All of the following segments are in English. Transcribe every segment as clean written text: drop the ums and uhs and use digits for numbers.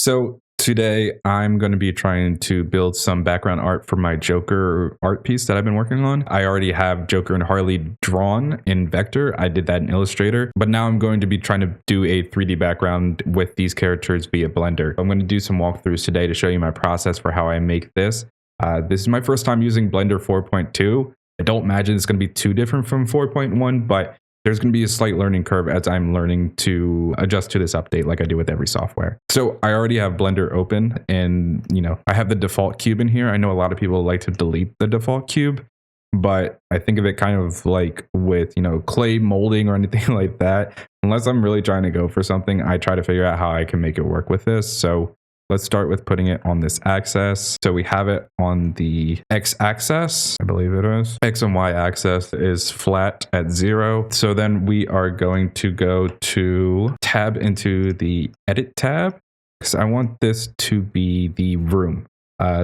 So today I'm going to be trying to build some background art for my Joker art piece that I've been working on. I already have Joker and Harley drawn in Vector. I did that in Illustrator, but now I'm going to be trying to do a 3D background with these characters via Blender. I'm going to do some walkthroughs today to show you my process for how I make this. This is my first time using Blender 4.2. I don't imagine it's going to be too different from 4.1, but there's going to be a slight learning curve as I'm learning to adjust to this update like I do with every software. So I already have Blender open and, I have the default cube in here. I know a lot of people like to delete the default cube, but I think of it kind of like with, clay molding or anything like that. Unless I'm really trying to go for something, I try to figure out how I can make it work with this. So let's start with putting it on this axis. So we have it on the X axis, I believe it is. X and Y axis is flat at 0. So then we are going to go to tab into the edit tab because I want this to be the room.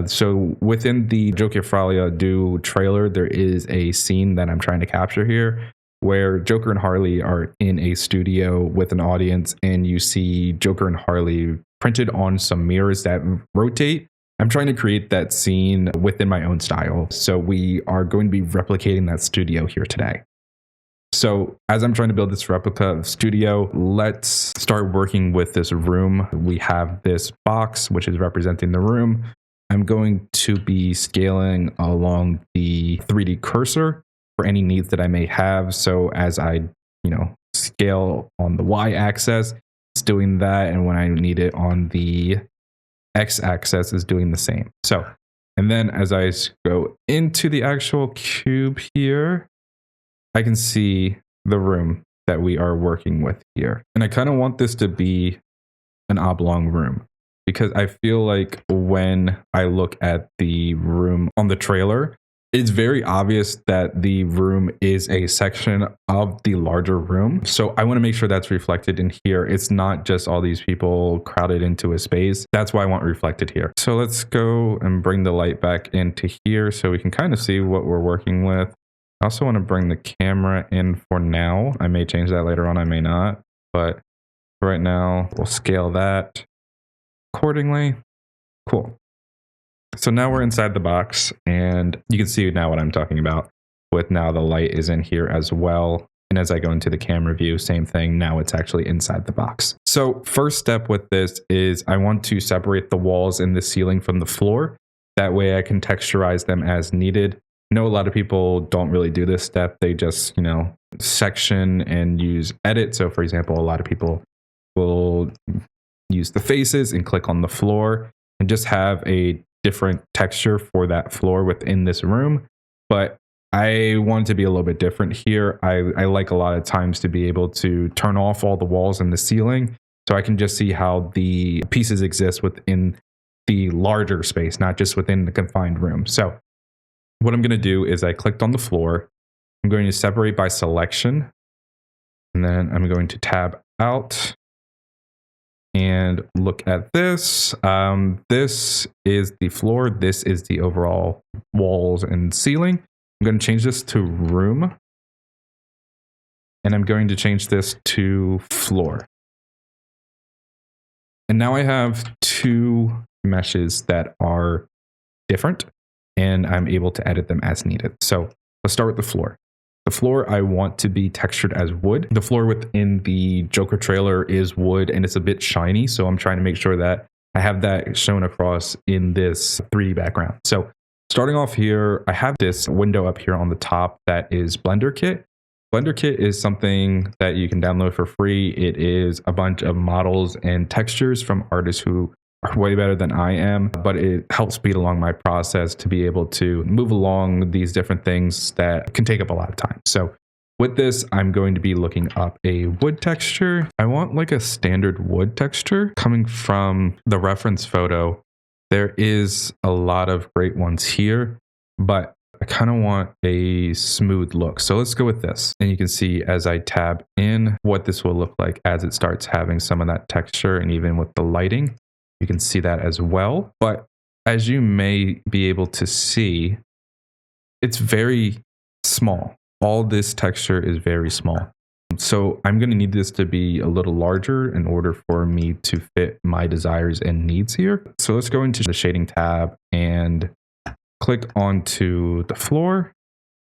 So within the Joker Folie Deux trailer, there is a scene that I'm trying to capture here where Joker and Harley are in a studio with an audience and you see Joker and Harley printed on some mirrors that rotate. I'm trying to create that scene within my own style. So we are going to be replicating that studio here today. So as I'm trying to build this replica of studio, let's start working with this room. We have this box, which is representing the room. I'm going to be scaling along the 3D cursor for any needs that I may have. So as I, scale on the Y axis, it's doing that. And when I need it on the X axis is doing the same. So, and then as I go into the actual cube here, I can see the room that we are working with here. And I kind of want this to be an oblong room because I feel like when I look at the room on the trailer, it's very obvious that the room is a section of the larger room. So I want to make sure that's reflected in here. It's not just all these people crowded into a space. That's why I want reflected here. So let's go and bring the light back into here so we can kind of see what we're working with. I also want to bring the camera in for now. I may change that later on, I may not. But right now, we'll scale that accordingly. Cool. So now we're inside the box and you can see now what I'm talking about with now the light is in here as well. And as I go into the camera view, same thing. Now it's actually inside the box. So first step with this is I want to separate the walls and the ceiling from the floor. That way I can texturize them as needed. I know a lot of people don't really do this step. They just, section and use edit. So for example, a lot of people will use the faces and click on the floor and just have a different texture for that floor within this room. But I want it to be a little bit different here. I like a lot of times to be able to turn off all the walls and the ceiling so I can just see how the pieces exist within the larger space, not just within the confined room. So what I'm going to do is I clicked on the floor. I'm going to separate by selection. And then I'm going to tab out and look at this. This is the floor. This is the overall walls and ceiling. I'm going to change this to room. And I'm going to change this to floor. And now I have two meshes that are different and I'm able to edit them as needed. So let's start with the floor. The floor I want to be textured as wood. The floor within the Joker trailer is wood and it's a bit shiny. So I'm trying to make sure that I have that shown across in this 3D background. So starting off here, I have this window up here on the top that is Blender Kit. Blender Kit is something that you can download for free. It is a bunch of models and textures from artists who are way better than I am, but it helps speed along my process to be able to move along these different things that can take up a lot of time. So with this, I'm going to be looking up a wood texture. I want like a standard wood texture coming from the reference photo. There is a lot of great ones here, but I kind of want a smooth look. So let's go with this. And you can see as I tab in what this will look like as it starts having some of that texture and even with the lighting. You can see that as well. But as you may be able to see, it's very small. All this texture is very small. So I'm going to need this to be a little larger in order for me to fit my desires and needs here. So let's go into the shading tab and click onto the floor.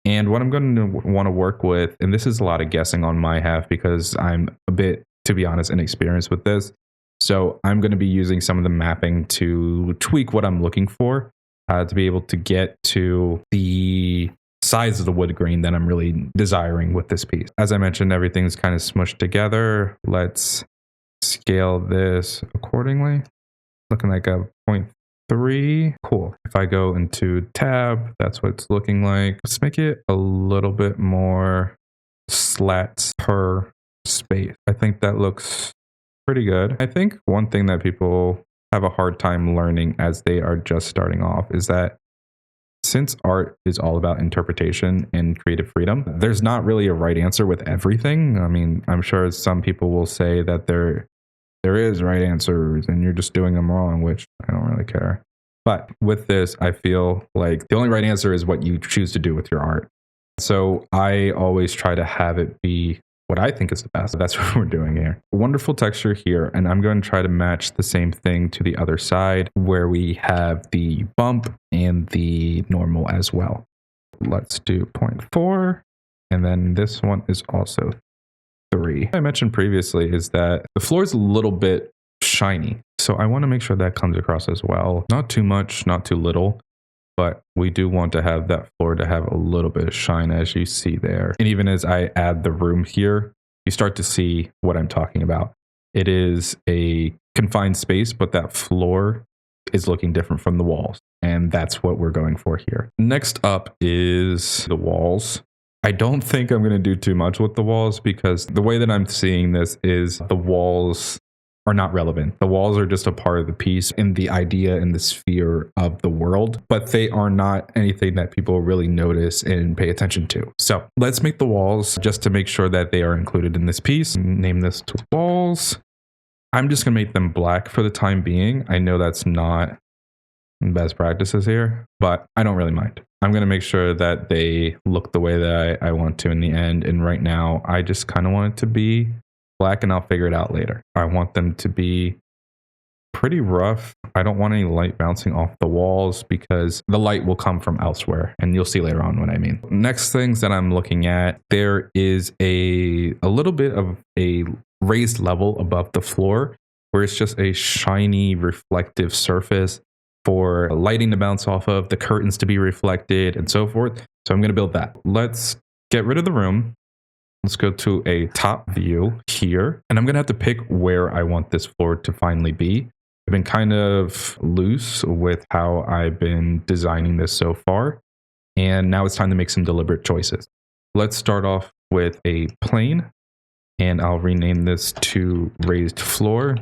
And what I'm going to want to work with, and this is a lot of guessing on my half because I'm a bit, to be honest, inexperienced with this. So I'm going to be using some of the mapping to tweak what I'm looking for to be able to get to the size of the wood grain that I'm really desiring with this piece. As I mentioned, everything's kind of smushed together. Let's scale this accordingly. Looking like a 0.3. Cool. If I go into tab, that's what it's looking like. Let's make it a little bit more slats per space. I think that looks pretty good. I think one thing that people have a hard time learning as they are just starting off is that since art is all about interpretation and creative freedom, there's not really a right answer with everything. I mean, I'm sure some people will say that there is right answers and you're just doing them wrong, which I don't really care. But with this, I feel like the only right answer is what you choose to do with your art. So I always try to have it be what I think is the best. That's what we're doing here. Wonderful texture here. And I'm going to try to match the same thing to the other side where we have the bump and the normal as well. Let's do 0.4. And then this one is also 3. I mentioned previously is that the floor is a little bit shiny. So I want to make sure that comes across as well. Not too much, not too little. But we do want to have that floor to have a little bit of shine as you see there. And even as I add the room here, you start to see what I'm talking about. It is a confined space, but that floor is looking different from the walls. And that's what we're going for here. Next up is the walls. I don't think I'm going to do too much with the walls because the way that I'm seeing this is the walls are not relevant. The walls are just a part of the piece and the idea and the sphere of the world, but they are not anything that people really notice and pay attention to. So let's make the walls just to make sure that they are included in this piece. Name this to walls. I'm just gonna make them black for the time being. I know that's not best practices here, but I don't really mind. I'm gonna make sure that they look the way that I want to in the end. And right now I just kind of want it to be black and I'll figure it out later. I want them to be pretty rough. I don't want any light bouncing off the walls because the light will come from elsewhere and you'll see later on what I mean. Next things that I'm looking at, there is a little bit of a raised level above the floor where it's just a shiny reflective surface for lighting to bounce off of, the curtains to be reflected and so forth. So I'm going to build that. Let's get rid of the room. Let's go to a top view here, and I'm going to have to pick where I want this floor to finally be. I've been kind of loose with how I've been designing this so far, and now it's time to make some deliberate choices. Let's start off with a plane, and I'll rename this to raised floor,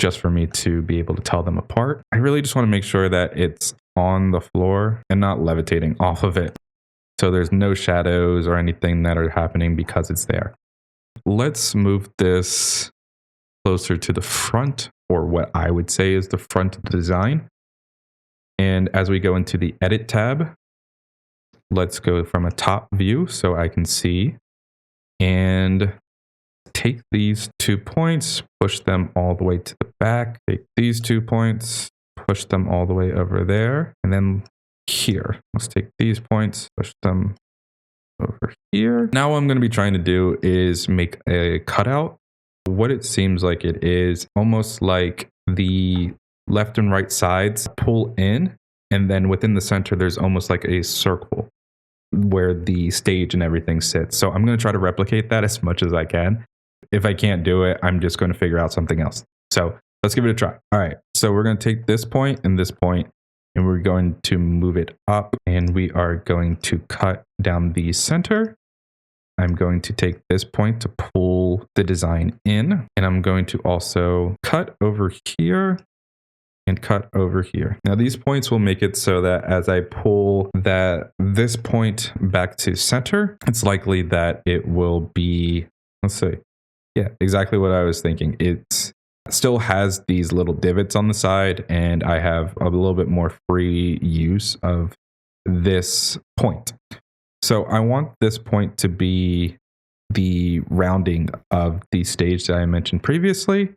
just for me to be able to tell them apart. I really just want to make sure that it's on the floor and not levitating off of it. So there's no shadows or anything that are happening because it's there. Let's move this closer to the front, or what I would say is the front of the design. And as we go into the edit tab, let's go from a top view so I can see and take these 2 points, push them all the way to the back. Take these 2 points, push them all the way over there, and then here. Let's take these points, push them over here. Now what I'm going to be trying to do is make a cutout. What it seems like it is almost like the left and right sides pull in, and then within the center there's almost like a circle where the stage and everything sits. So I'm going to try to replicate that as much as I can. If I can't do it, I'm just going to figure out something else. So let's give it a try. All right, so we're going to take this point and this point, and we're going to move it up, and we are going to cut down the center. I'm going to take this point to pull the design in, and I'm going to also cut over here and cut over here. Now these points will make it so that as I pull this point back to center, it's likely that it will be, let's see, yeah, exactly what I was thinking. It's still has these little divots on the side, and I have a little bit more free use of this point. So I want this point to be the rounding of the stage that I mentioned previously.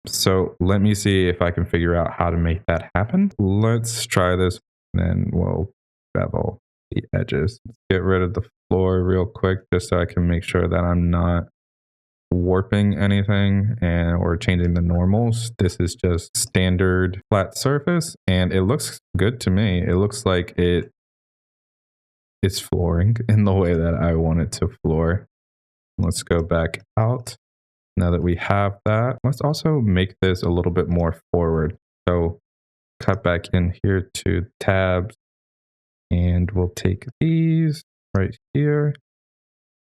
So let me see if I can figure out how to make that happen. Let's try this, then we'll bevel the edges. Let's get rid of the floor real quick just so I can make sure that I'm not warping anything or changing the normals. This is just standard flat surface and it looks good to me. It looks like it's flooring in the way that I want it to floor. Let's go back out. Now that we have that, let's also make this a little bit more forward. So cut back in here to tabs and we'll take these right here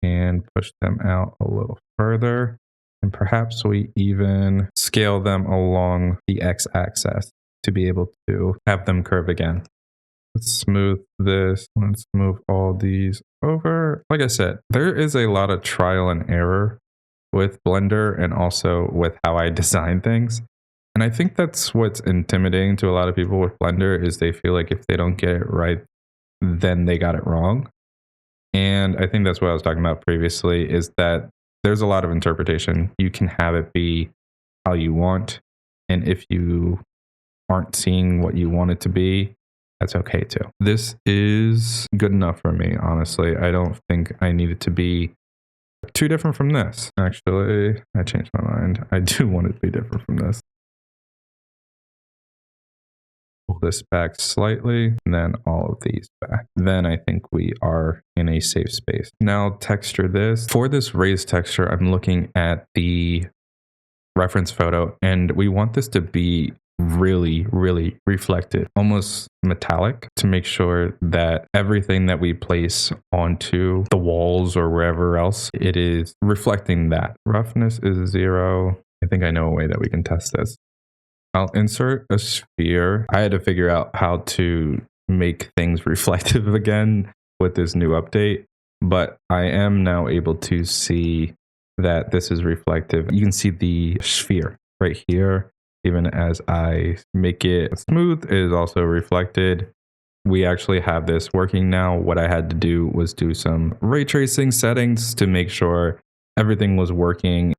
and push them out a little further. And perhaps we even scale them along the x-axis to be able to have them curve again. Let's smooth this. Let's move all these over. Like I said, there is a lot of trial and error with Blender and also with how I design things. And I think that's what's intimidating to a lot of people with Blender is they feel like if they don't get it right, then they got it wrong. And I think that's what I was talking about previously is that there's a lot of interpretation. You can have it be how you want. And if you aren't seeing what you want it to be, that's okay too. This is good enough for me, honestly. I don't think I need it to be too different from this. Actually, I changed my mind. I do want it to be different from this. Pull this back slightly, and then all of these back. Then I think we are in a safe space. Now texture this. For this raised texture, I'm looking at the reference photo, and we want this to be really, really reflective, almost metallic, to make sure that everything that we place onto the walls or wherever else, it is reflecting that. Roughness is 0. I think I know a way that we can test this. I'll insert a sphere. I had to figure out how to make things reflective again with this new update, but I am now able to see that this is reflective. You can see the sphere right here. Even as I make it smooth, it is also reflected. We actually have this working now. What I had to do was do some ray tracing settings to make sure everything was working